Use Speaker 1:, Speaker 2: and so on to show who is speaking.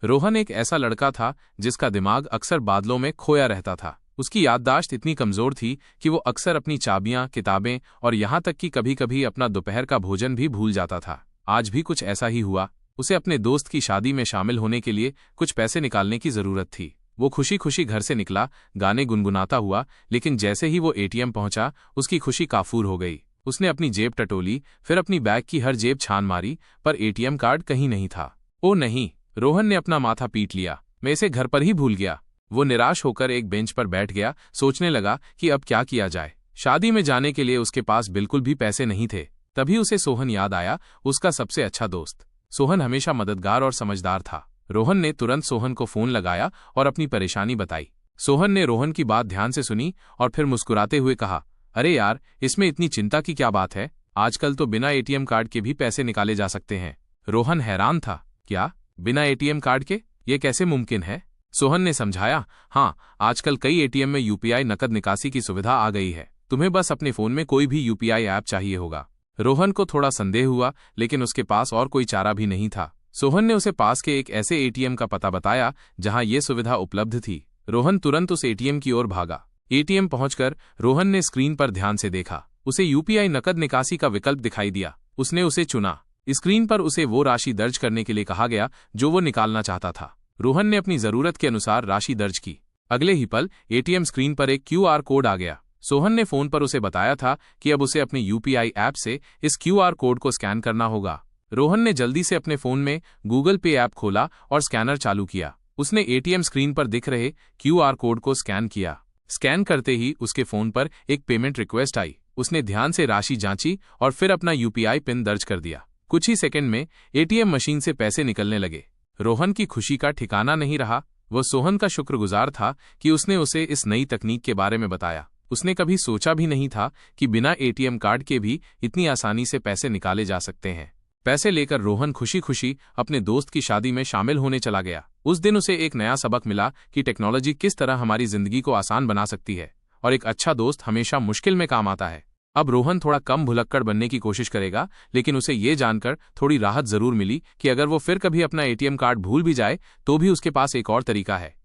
Speaker 1: रोहन एक ऐसा लड़का था जिसका दिमाग अक्सर बादलों में खोया रहता था। उसकी याददाश्त इतनी कमजोर थी कि वो अक्सर अपनी चाबियां, किताबें और यहाँ तक कि कभी-कभी अपना दोपहर का भोजन भी भूल जाता था। आज भी कुछ ऐसा ही हुआ। उसे अपने दोस्त की शादी में शामिल होने के लिए कुछ पैसे निकालने की जरूरत थी। वो खुशी खुशी घर से निकला, गाने गुनगुनाता हुआ, लेकिन जैसे ही वो एटीएम पहुंचा, उसकी खुशी काफूर हो गई। उसने अपनी जेब टटोली, फिर अपनी बैग की हर जेब छान मारी, पर एटीएम कार्ड कहीं नहीं था। ओ नहीं! रोहन ने अपना माथा पीट लिया। मैं इसे घर पर ही भूल गया। वो निराश होकर एक बेंच पर बैठ गया, सोचने लगा कि अब क्या किया जाए। शादी में जाने के लिए उसके पास बिल्कुल भी पैसे नहीं थे। तभी उसे सोहन याद आया, उसका सबसे अच्छा दोस्त। सोहन हमेशा मददगार और समझदार था। रोहन ने तुरंत सोहन को फोन लगाया और अपनी परेशानी बताई। सोहन ने रोहन की बात ध्यान से सुनी और फिर मुस्कुराते हुए कहा, अरे यार, इसमें इतनी चिंता की क्या बात है? आजकल तो बिना एटीएम कार्ड के भी पैसे निकाले जा सकते हैं। रोहन हैरान था, क्या बिना एटीएम कार्ड के? ये कैसे मुमकिन है? सोहन ने समझाया, हाँ, आजकल कई एटीएम में यूपीआई नकद निकासी की सुविधा आ गई है। तुम्हें बस अपने फोन में कोई भी यूपीआई ऐप चाहिए होगा। रोहन को थोड़ा संदेह हुआ, लेकिन उसके पास और कोई चारा भी नहीं था। सोहन ने उसे पास के एक ऐसे एटीएम का पता बताया जहां ये सुविधा उपलब्ध थी। रोहन तुरंत उस एटीएम की ओर भागा। एटीएम पहुंचकर रोहन ने स्क्रीन पर ध्यान से देखा। उसे यूपीआई नकद निकासी का विकल्प दिखाई दिया। उसने उसे चुना। स्क्रीन पर उसे वो राशि दर्ज करने के लिए कहा गया जो वो निकालना चाहता था। रोहन ने अपनी जरूरत के अनुसार राशि दर्ज की। अगले ही पल एटीएम स्क्रीन पर एक क्यूआर कोड आ गया। सोहन ने फोन पर उसे बताया था कि अब उसे अपने यूपीआई ऐप से इस क्यूआर कोड को स्कैन करना होगा। रोहन ने जल्दी से अपने फोन में गूगल पे ऐप खोला और स्कैनर चालू किया। उसने एटीएम स्क्रीन पर दिख रहे क्यूआर कोड को स्कैन किया। स्कैन करते ही उसके फोन पर एक पेमेंट रिक्वेस्ट आई। उसने ध्यान से राशि जांची और फिर अपना यूपीआई पिन दर्ज कर दिया। कुछ ही सेकंड में एटीएम मशीन से पैसे निकलने लगे। रोहन की खुशी का ठिकाना नहीं रहा। वो सोहन का शुक्रगुजार था कि उसने उसे इस नई तकनीक के बारे में बताया। उसने कभी सोचा भी नहीं था कि बिना एटीएम कार्ड के भी इतनी आसानी से पैसे निकाले जा सकते हैं। पैसे लेकर रोहन खुशी खुशी अपने दोस्त की शादी में शामिल होने चला गया। उस दिन उसे एक नया सबक मिला कि टेक्नोलॉजी किस तरह हमारी जिंदगी को आसान बना सकती है और एक अच्छा दोस्त हमेशा मुश्किल में काम आता है। अब रोहन थोड़ा कम भुलक्कड़ बनने की कोशिश करेगा, लेकिन उसे ये जानकर थोड़ी राहत जरूर मिली कि अगर वो फिर कभी अपना एटीएम कार्ड भूल भी जाए तो भी उसके पास एक और तरीका है।